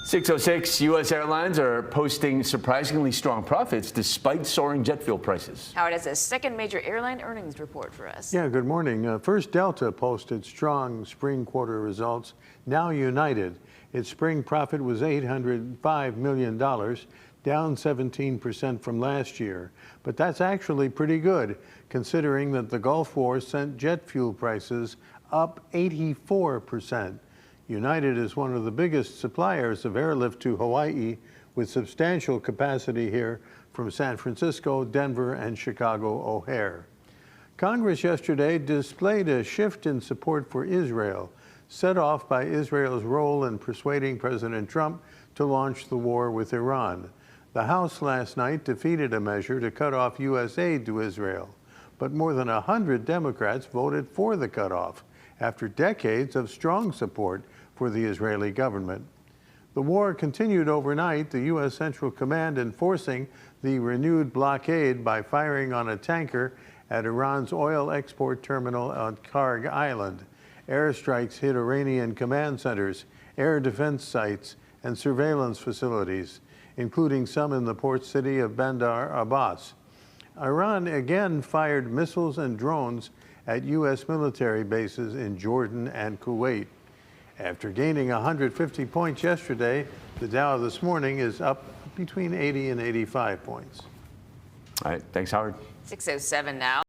6:06, U.S. Airlines are posting surprisingly strong profits despite soaring jet fuel prices. Howard has a second major airline earnings report for us. Yeah, good morning. First, Delta posted strong spring quarter results. Now United, its spring profit was $805 million, down 17% from last year. But that's actually pretty good, considering that the Gulf War sent jet fuel prices up 84%. United is one of the biggest suppliers of airlift to Hawaii, with substantial capacity here from San Francisco, Denver, and Chicago O'Hare. Congress yesterday displayed a shift in support for Israel, set off by Israel's role in persuading President Trump to launch the war with Iran. The House last night defeated a measure to cut off U.S. aid to Israel, but more than 100 Democrats voted for the cutoff after decades of strong support for the Israeli government. The war continued overnight, the U.S. Central Command enforcing the renewed blockade by firing on a tanker at Iran's oil export terminal on Karg Island. Airstrikes hit Iranian command centers, air defense sites, and surveillance facilities, including some in the port city of Bandar Abbas. Iran again fired missiles and drones at U.S. military bases in Jordan and Kuwait. After gaining 150 points yesterday, the Dow this morning is up between 80 and 85 points. All right, thanks, Howard. 6:07 now.